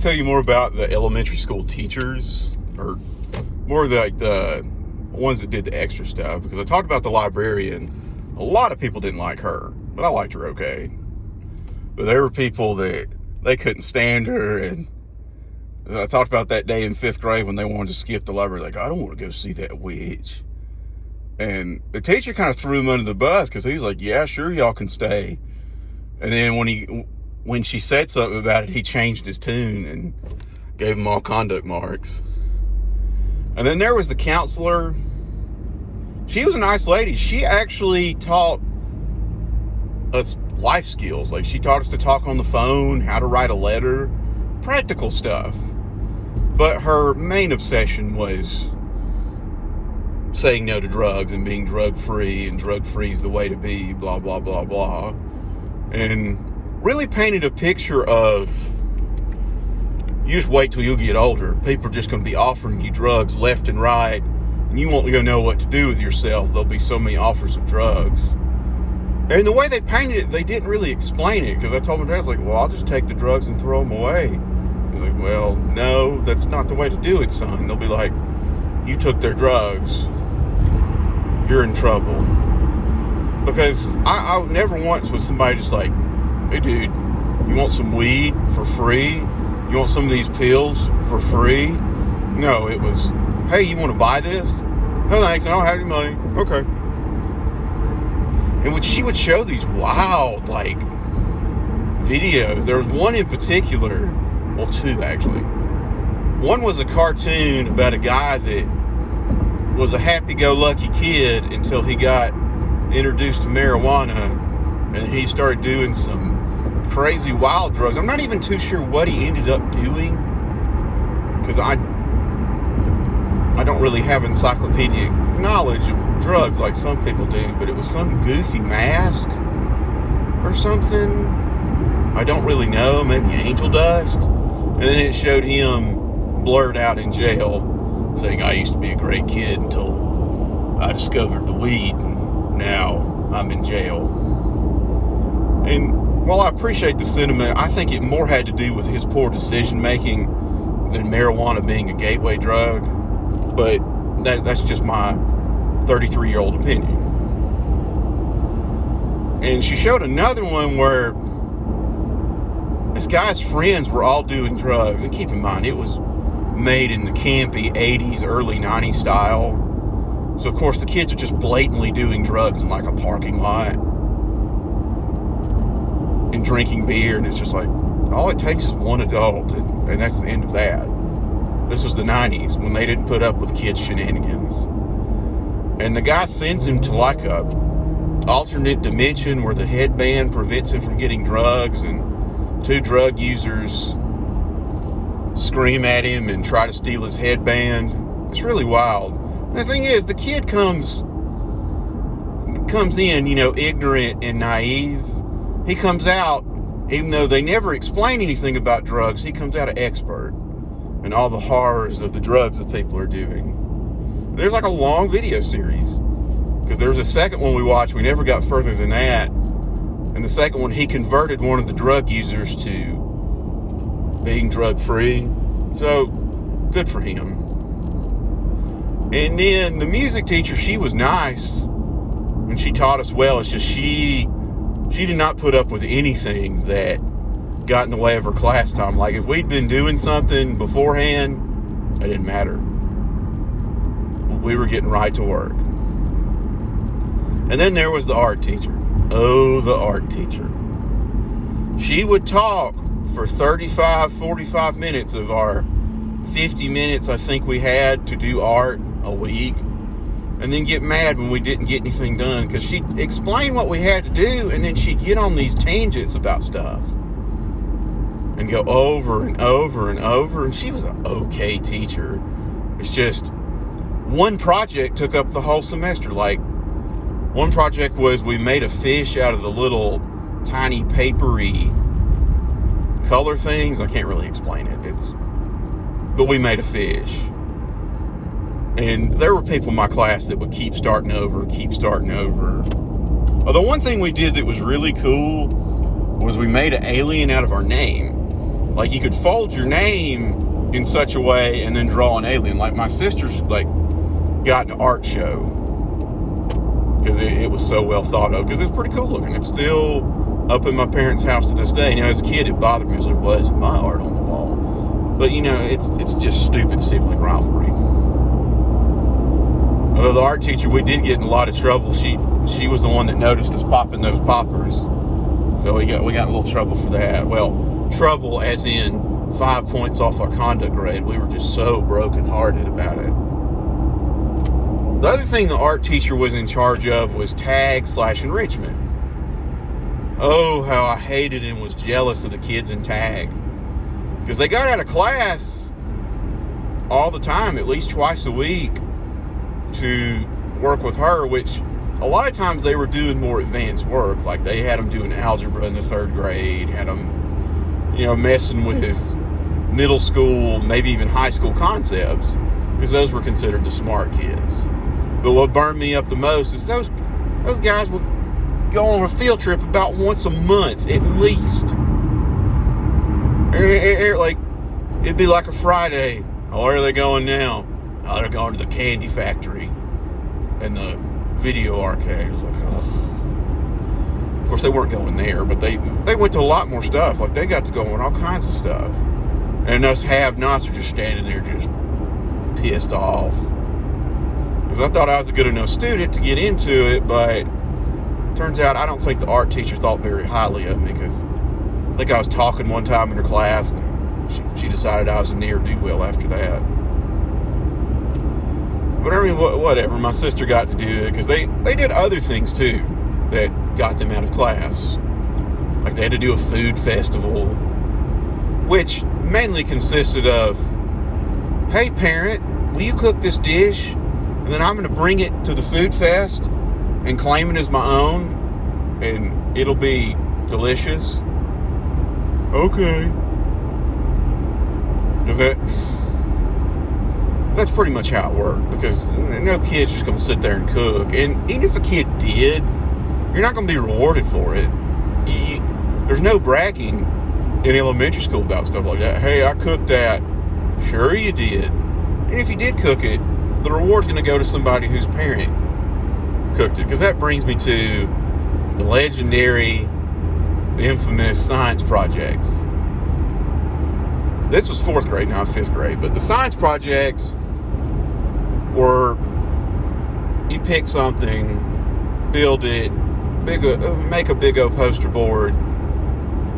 to tell you more about the elementary school teachers, or more like the ones that did the extra stuff, because I talked about the librarian. A lot of people didn't like her, but I liked her okay. But there were people that they couldn't stand her, and I talked about that day in 5th grade when they wanted to skip the library. Like, I don't want to go see that witch. And the teacher kind of threw him under the bus, because he was like, yeah, sure, y'all can stay. And then when she said something about it, he changed his tune and gave them all conduct marks. And then there was the counselor. She was a nice lady. She actually taught us life skills. Like, she taught us to talk on the phone, how to write a letter, practical stuff. But her main obsession was saying no to drugs and being drug-free, and drug-free is the way to be, blah, blah, blah, blah. And really painted a picture of, you just wait till you get older. People are just going to be offering you drugs left and right, and you won't even know what to do with yourself. There'll be so many offers of drugs. And the way they painted it, they didn't really explain it, because I told my dad, I was like, well, I'll just take the drugs and throw them away. He's like, well, no, that's not the way to do it, son. They'll be like, you took their drugs, you're in trouble. Because I never once was somebody just like, hey, dude, you want some weed for free? You want some of these pills for free? No, it was, hey, you want to buy this? No, thanks, I don't have any money. Okay. And she would show these wild, like, videos. There was one in particular, well, two actually. One was a cartoon about a guy that was a happy-go-lucky kid until he got introduced to marijuana, and he started doing some crazy wild drugs. I'm not even too sure what he ended up doing, because I don't really have encyclopedic knowledge of drugs like some people do, but it was some goofy mask or something. I don't really know, maybe angel dust. And then it showed him blurred out in jail saying, I used to be a great kid until I discovered the weed, and now I'm in jail. And while I appreciate the sentiment, I think it more had to do with his poor decision making than marijuana being a gateway drug. But that's just my 33-year-old opinion. And she showed another one where this guy's friends were all doing drugs. And keep in mind, it was made in the campy 80s, early 90s style. So, of course, the kids are just blatantly doing drugs in, like, a parking lot and drinking beer. And it's just like, all it takes is one adult, and that's the end of that. This was the 90s, when they didn't put up with kids' shenanigans. And the guy sends him to, like, a alternate dimension where the headband prevents him from getting drugs, and two drug users scream at him and try to steal his headband. It's really wild. And the thing is, the kid comes in, ignorant and naive. He comes out, even though they never explain anything about drugs, he comes out an expert in all the horrors of the drugs that people are doing. There's like a long video series, because there was a second one we watched. We never got further than that. And the second one, he converted one of the drug users to being drug-free. So, good for him. And then the music teacher, she was nice, and she taught us well. It's just she did not put up with anything that got in the way of her class time. Like, if we'd been doing something beforehand, it didn't matter. We were getting right to work. And then there was the art teacher. Oh, the art teacher. She would talk for 35, 45 minutes of our 50 minutes I think we had to do art a week, and then get mad when we didn't get anything done, because she'd explain what we had to do, and then she'd get on these tangents about stuff and go over and over and over. And she was an okay teacher. It's just one project took up the whole semester. Like, one project was we made a fish out of the little tiny papery color things. I can't really explain it. But we made a fish. And there were people in my class that would keep starting over. Although one thing we did that was really cool was we made an alien out of our name. Like, you could fold your name in such a way and then draw an alien. Like, my sister's, like, got an art show because it was so well thought of, because it's pretty cool looking. It's still up in my parents' house to this day. You know, as a kid, it bothered me. I was like, why isn't my art on the wall? But, you know, it's just stupid sibling rivalry. Although the art teacher, we did get in a lot of trouble. She was the one that noticed us popping those poppers. So we got in a little trouble for that. Well, trouble as in 5 points off our conduct grade. We were just so brokenhearted about it. The other thing the art teacher was in charge of was tag/enrichment. Oh, how I hated and was jealous of the kids in tag. Because they got out of class all the time, at least twice a week, to work with her, which a lot of times they were doing more advanced work. Like, they had them doing algebra in the 3rd grade, had them, you know, messing with middle school, maybe even high school concepts, because those were considered the smart kids. But what burned me up the most is those guys would go on a field trip about once a month at least. Like, it'd be like a Friday. Oh, where are they going now? Oh, they're going to the candy factory and the video arcade. I was like, oh. Of course, they weren't going there, but they went to a lot more stuff. Like, they got to go on all kinds of stuff. And us have-nots are just standing there just pissed off. Because I thought I was a good enough student to get into it, but turns out I don't think the art teacher thought very highly of me, because I think I was talking one time in her class, and she decided I was a ne'er-do-well after that. But I mean, whatever. My sister got to do it, because they did other things too that got them out of class. Like, they had to do a food festival, which mainly consisted of, hey parent, will you cook this dish? And then I'm going to bring it to the food fest and claim it as my own, and it'll be delicious. Okay. That's pretty much how it worked, because no kid's just going to sit there and cook. And even if a kid did, you're not going to be rewarded for it. There's no bragging in elementary school about stuff like that. Hey, I cooked that. Sure you did. And if you did cook it, the reward's going to go to somebody whose parent cooked it. Because that brings me to the legendary, infamous science projects. This was 4th grade, now 5th grade. But the science projects were, you pick something, build it, make a big old poster board,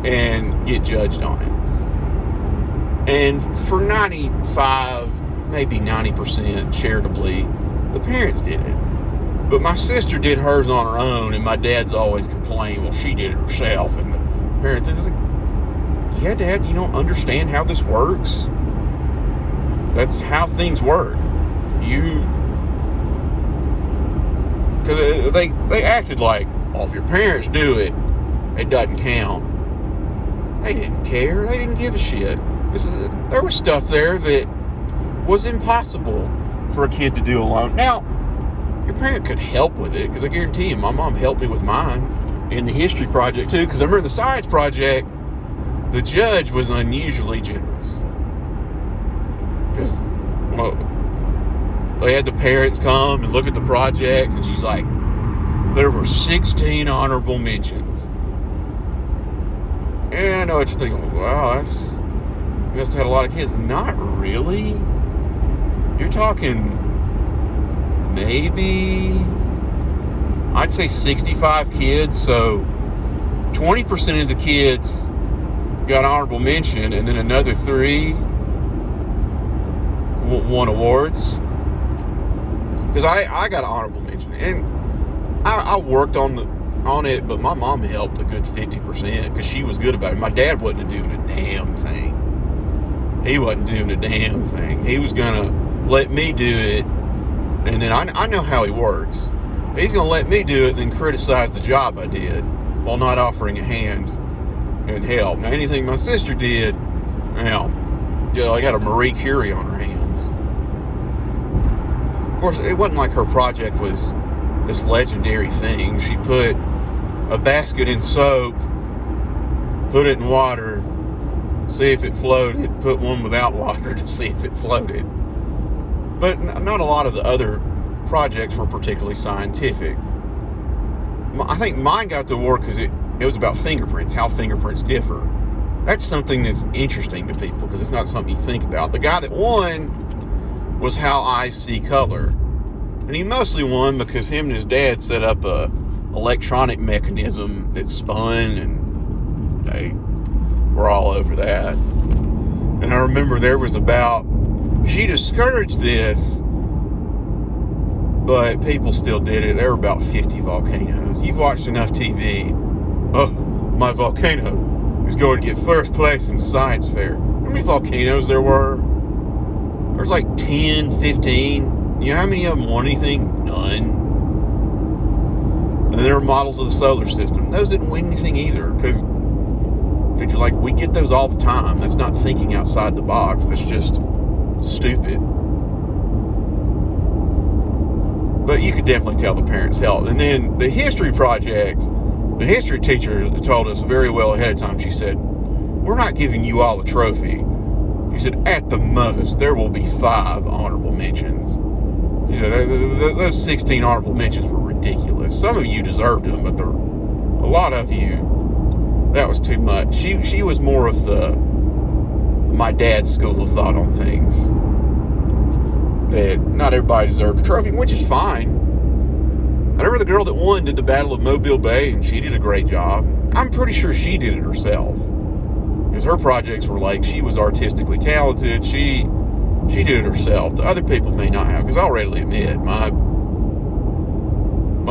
and get judged on it. And for 95, maybe 90% charitably, the parents did it. But my sister did hers on her own, and my dad's always complained, well, she did it herself. And the parents are like, yeah, Dad, you don't understand how this works. That's how things work. Because they acted like, well, if your parents do it, it doesn't count. They didn't care. They didn't give a shit. There was stuff there that was impossible for a kid to do alone. Now, your parent could help with it, because I guarantee you, my mom helped me with mine in the history project too, because I remember the science project, the judge was unusually generous. Because, well, they had the parents come and look at the projects, and she's like, there were 16 honorable mentions. And I know what you're thinking, wow, you must have had a lot of kids. Not really. You're talking maybe, I'd say 65 kids, so 20% of the kids got honorable mention, and then another 3 won awards. Because I got an honorable mention, and I worked on it, but my mom helped a good 50% because she was good about it. My dad wasn't doing a damn thing. He wasn't doing a damn thing. He was gonna let me do it, and then I know how he works. He's gonna let me do it, and then criticize the job I did while not offering a hand and help. Now, anything my sister did, now, I got a Marie Curie on her hands. Of course, it wasn't like her project was this legendary thing. She put a basket in soap, put it in water, see if it floated, put one without water to see if it floated. But not a lot of the other projects were particularly scientific. I think mine got to work because it was about fingerprints, how fingerprints differ. That's something that's interesting to people because it's not something you think about. The guy that won was how eyes see color. And he mostly won because him and his dad set up a electronic mechanism that spun, and they were all over that. And I remember she discouraged this, but people still did it. There were about 50 volcanoes. You've watched enough TV. Oh, my volcano is going to get first place in the science fair. How many volcanoes there were? There's like 10, 15. You know how many of them won anything? None. And then there were models of the solar system. Those didn't win anything either, because you're like, we get those all the time. That's not thinking outside the box. That's just stupid. But you could definitely tell the parents helped. And then the history projects, the history teacher told us very well ahead of time. She said, we're not giving you all a trophy. She said, at the most, there will be 5 honorable mentions. She said, those 16 honorable mentions were ridiculous. Some of you deserved them, but a lot of you, that was too much. She was more of my dad's school of thought on things. That not everybody deserved a trophy, which is fine. I remember the girl that won did the Battle of Mobile Bay, and she did a great job. I'm pretty sure she did it herself, because her projects were like, she was artistically talented. She did it herself. The other people may not have, because I'll readily admit, my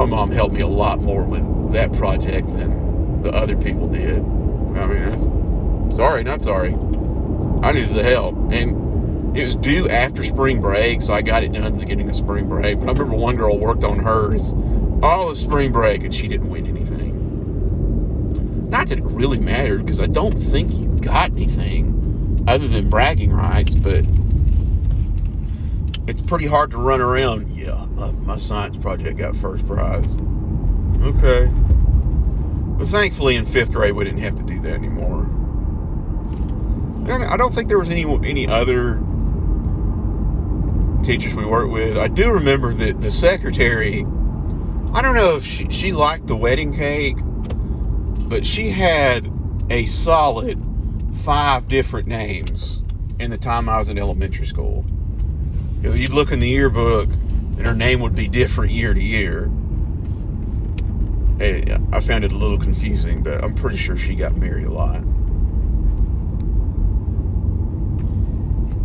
mom helped me a lot more with that project than the other people did. I mean, sorry, not sorry. I needed the help, and it was due after spring break, so I got it done at the beginning of spring break. But I remember one girl worked on hers all of spring break, and she didn't win anything. Not that it really mattered, because I don't think you got anything other than bragging rights, but it's pretty hard to run around. Yeah, my science project got first prize. Okay. But thankfully in 5th grade we didn't have to do that anymore. I don't think there was any other teachers we worked with. I do remember that the secretary, I don't know if she liked the wedding cake, but she had a solid 5 different names in the time I was in elementary school. Because you'd look in the yearbook and her name would be different year to year. I found it a little confusing, but I'm pretty sure she got married a lot.